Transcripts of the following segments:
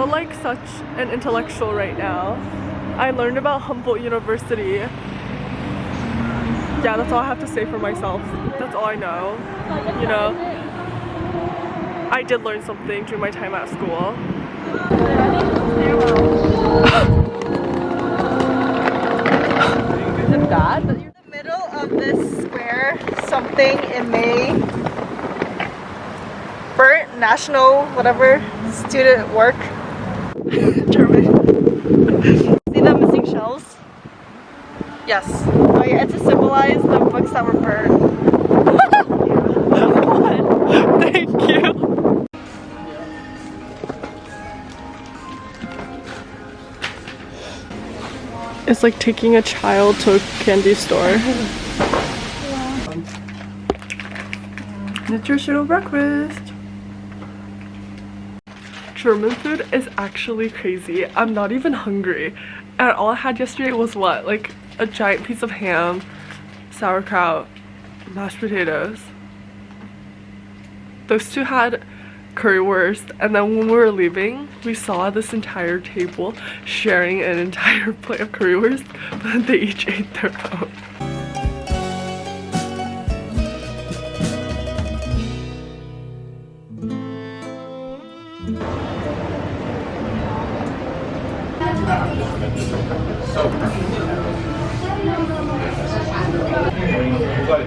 feel like such an intellectual right now. I learned about Humboldt University. Yeah, that's all I have to say for myself. That's all I know. You know, I did learn something during my time at school. Is it bad? In the middle of this square, something in May. Burnt national whatever student work. German. See the missing shelves? Yes. Oh yeah, it's to symbolize the books that were burnt. Thank you. It's like taking a child to a candy store. Nutritional breakfast. German food is actually crazy. I'm not even hungry. And all I had yesterday was what? Like a giant piece of ham, sauerkraut, mashed potatoes. Those two had currywurst, and then when we were leaving, we saw this entire table sharing an entire plate of currywurst, but they each ate their own.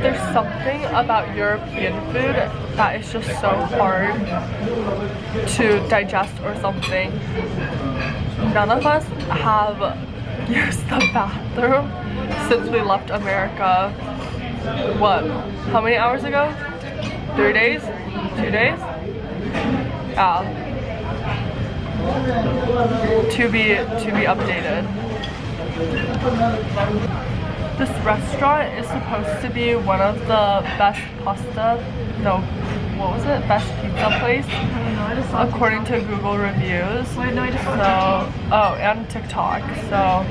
There's something about European food that is just so hard to digest or something. None of us have used the bathroom since we left America. What? How many hours ago? 3 days? 2 days? Yeah. To be updated. This restaurant is supposed to be one of the best best pizza place according to Google reviews. Oh, and TikTok. So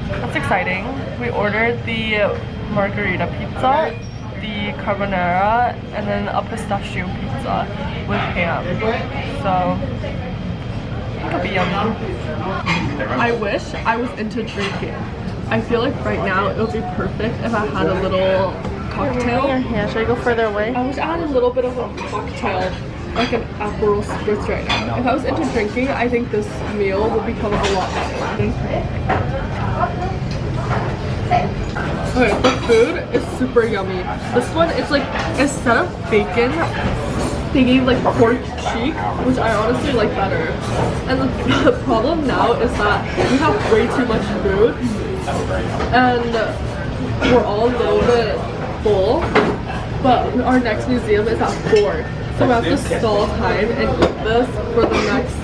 that's exciting. We ordered the margarita pizza, the carbonara, and then a pistachio pizza with ham. So it'll be yummy. I wish I was into drinking. I feel like right now it would be perfect if I had a little cocktail. Yeah, should I go further away? I wish I had a little bit of a cocktail, like an Aperol Spritz right now. If I was into drinking, I think this meal would become a lot better. Okay, the food is super yummy. This one, it's like, instead of bacon, they gave like pork cheek, which I honestly like better. And the problem now is that we have way too much food, and we're all a little bit full, but our next museum is at 4. So we have to stall time and eat this for the next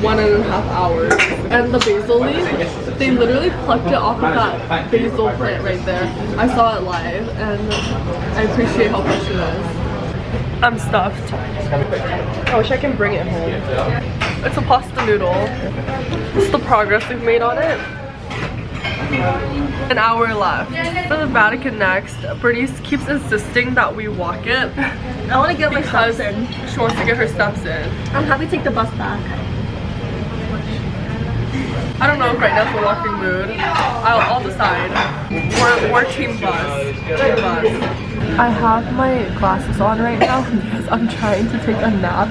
1.5 hours. And the basil leaf, they literally plucked it off of that basil plant right there. I saw it live, and I appreciate how fresh it is. I'm stuffed. I wish I can bring it home. It's a pasta noodle. This is the progress we've made on it. An hour left. For the Vatican next, Bernice keeps insisting that we walk it. I want to get my steps in. She wants to get her steps in. I'm happy to take the bus back. I don't know if right now it's a walking mood. I'll decide. We're team bus. Team bus. I have my glasses on right now because I'm trying to take a nap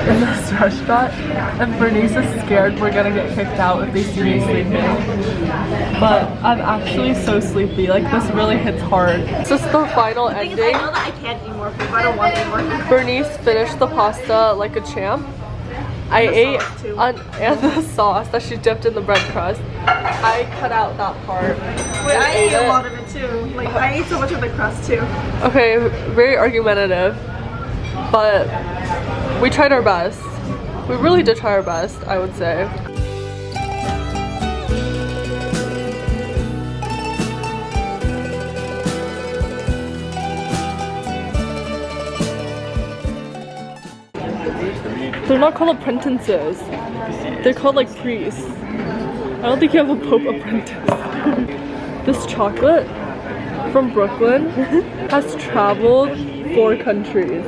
in this restaurant, and Bernice is scared we're gonna get kicked out if they see me sleeping. But I'm actually so sleepy. Like, this really hits hard. This is the final ending. I know that I can't eat more food, but I don't want to eat more food. Bernice finished the pasta like a champ. I ate and the sauce that she dipped in the bread crust. I cut out that part. Wait, I ate a lot of it too. Like, I ate so much of the crust too. Okay, very argumentative, but we tried our best. We really did try our best, I would say. They're not called apprentices. They're called like priests. I don't think you have a Pope apprentice. This chocolate from Brooklyn has traveled 4 countries.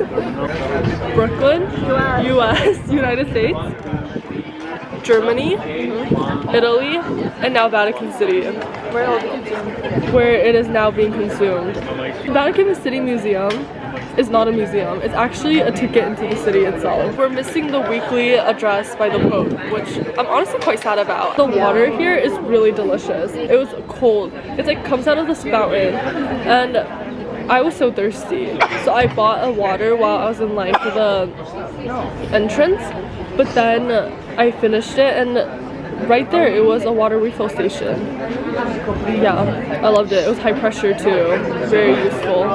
Brooklyn, US, United States, Germany, Italy, and now Vatican City, where it is now being consumed. Vatican City Museum is not a museum. It's actually a ticket into the city itself. We're missing the weekly address by the Pope, which I'm honestly quite sad about. The water here is really delicious. It was cold. It's like comes out of this fountain, and I was so thirsty. So I bought a water while I was in line for the entrance, but then I finished it, and right there it was a water refill station. Yeah, I loved it. It was high pressure too. Very useful.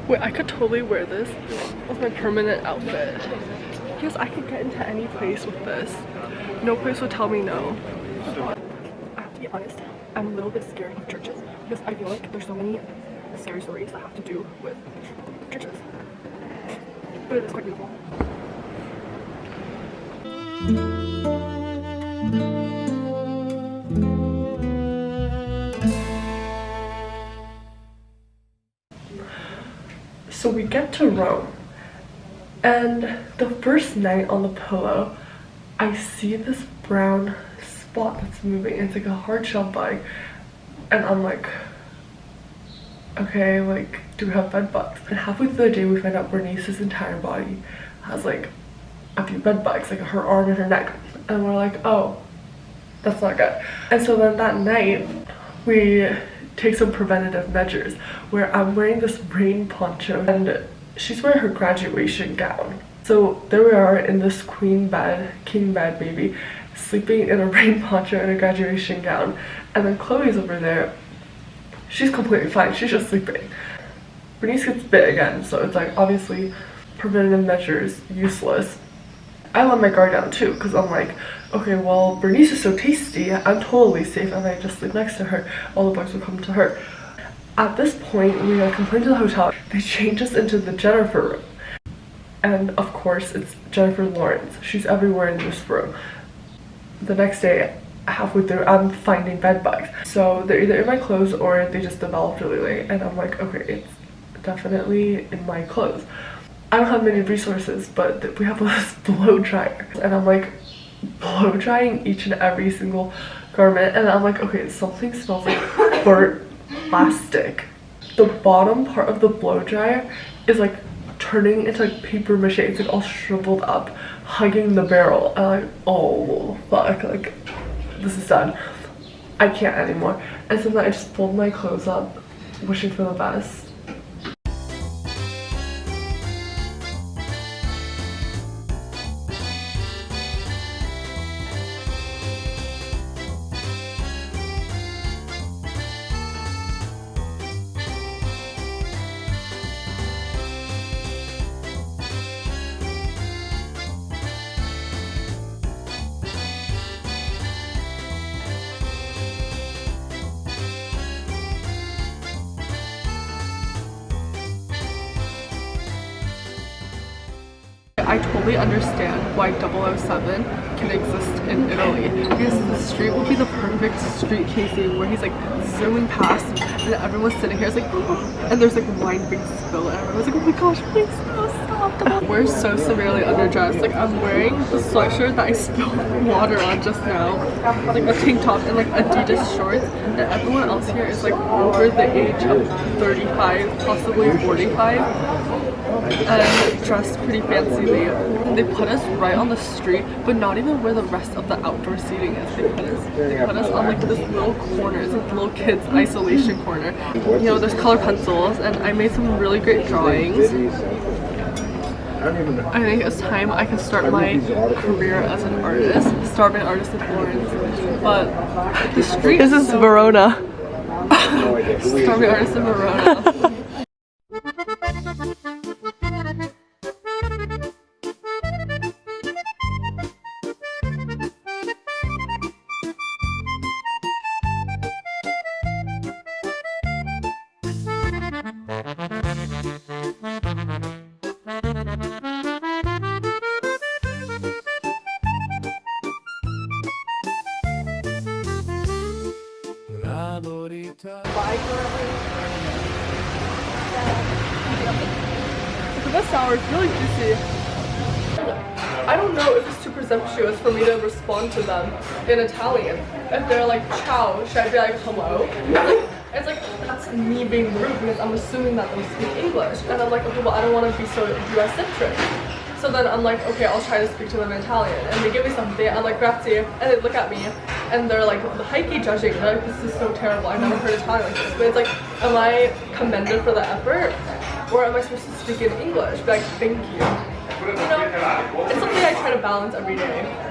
Wait, I could totally wear this as my permanent outfit. Because I could get into any place with this. No place would tell me no. I have to be honest, I'm a little bit scared of churches because I feel like there's so many scary stories that have to do with churches. But it is quite beautiful. So we get to Rome, and the first night on the pillow, I see this brown spot that's moving. It's like a hard shell bug, and I'm like, okay, like, do we have bed bugs? And halfway through the day, we find out Bernice's entire body has like a few bed bugs, like her arm and her neck, and we're like, oh, that's not good. And so then that night, we take some preventative measures where I'm wearing this rain poncho and she's wearing her graduation gown. So there we are in this queen bed, king bed baby, sleeping in a rain poncho and a graduation gown. And then Chloe's over there. She's completely fine, she's just sleeping. Bernice gets bit again, so it's like obviously preventative measures useless. I let my guard down too, because I'm like, okay, well, Bernice is so tasty, I'm totally safe, and I just sleep next to her. All the bugs will come to her. At this point, we complained to the hotel. They changed us into the Jennifer room. And of course, it's Jennifer Lawrence. She's everywhere in this room. The next day, halfway through, I'm finding bed bugs. So they're either in my clothes or they just developed really late. And I'm like, okay, it's definitely in my clothes. I don't have many resources, but we have this blow dryer. And I'm like blow drying each and every single garment. And I'm like, okay, something smells like burnt plastic. The bottom part of the blow dryer is like turning into like paper mache. It's like all shriveled up, hugging the barrel. And I'm like, oh fuck, like this is done. I can't anymore. And so then I just fold my clothes up, wishing for the best. I totally understand why 007 can exist in Italy, because the street would be the perfect street casing where he's like zooming past and everyone's sitting here, it's like, and there's like wine being spilled and everyone's like, oh my gosh, please no, stop. We're so severely underdressed. Like, I'm wearing the sweatshirt that I spilled water on just now, like a tank top and like Adidas shorts, and everyone else here is like over the age of 35, possibly 45, and dressed pretty fancily. They put us right on the street, but not even where the rest of the outdoor seating is. They put us on like this little corner. It's like little kids isolation corner. You know, there's color pencils, and I made some really great drawings. I think it's time I can start my career as an artist, starving artist in Florence. But the street This is Verona. starving artist in Verona. This sour is really juicy. I don't know if it's too presumptuous for me to respond to them in Italian. If they're like, ciao, should I be like, hello? It's like that's me being rude because I'm assuming that they speak English. And I'm like, okay, well, I don't want to be so US-centric. So then I'm like, okay, I'll try to speak to them in Italian. And they give me something, I'm like, grazie. And they look at me, and they're like, hikey judging. They're like, this is so terrible, I've never heard Italian like this. But it's like, am I commended for the effort? Or am I supposed to speak in English? Be like, thank you. You know, it's something I try to balance every day.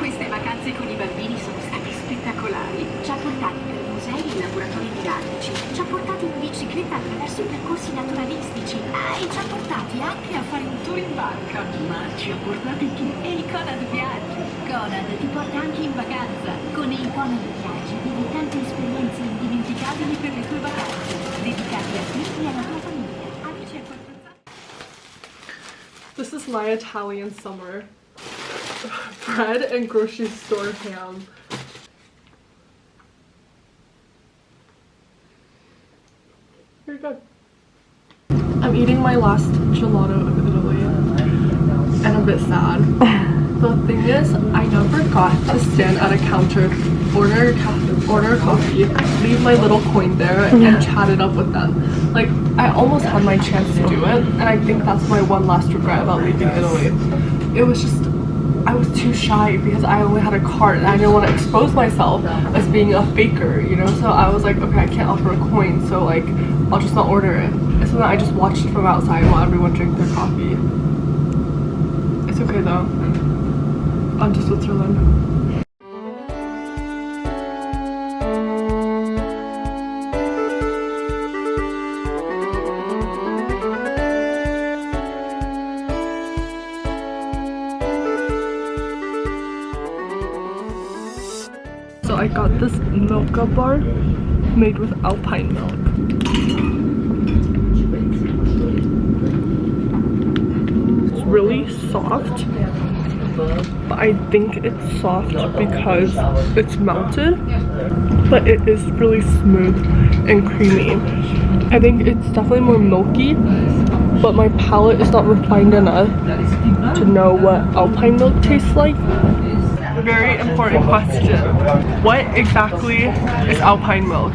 Queste vacanze con i bambini sono state spettacolari. Ci ha portati per musei e laboratori didattici, ci ha portati in bicicletta attraverso i percorsi naturalistici e ci ha portati anche a fare un tour in barca. Ma ci ha portati tu e il Conad Viaggi. Conad ti porta anche in vacanza. Con il Conad Viaggi vivi tante esperienze indimenticabili per le tue vacanze, dedicate a te e alla tua famiglia. Amici a quattro zampe. This is my Italian summer. Bread and grocery store ham. Very good. I'm eating my last gelato of Italy, and I'm a bit sad. The thing is, I never got to stand at a counter, order coffee, leave my little coin there, and chat it up with them. Like, I almost had my chance to do it, and I think that's my one last regret about leaving Italy. It was just, I was too shy because I only had a cart and I didn't want to expose myself as being a faker, you know? So I was like, okay, I can't offer a coin, so like, I'll just not order it. And so then I just watched from outside while everyone drank their coffee. It's okay though. On to Switzerland. So I got this Milka bar made with alpine milk. It's really soft, but I think it's soft because it's melted, but it is really smooth and creamy. I think it's definitely more milky, but my palate is not refined enough to know what alpine milk tastes like. Very important question. What exactly is alpine milk?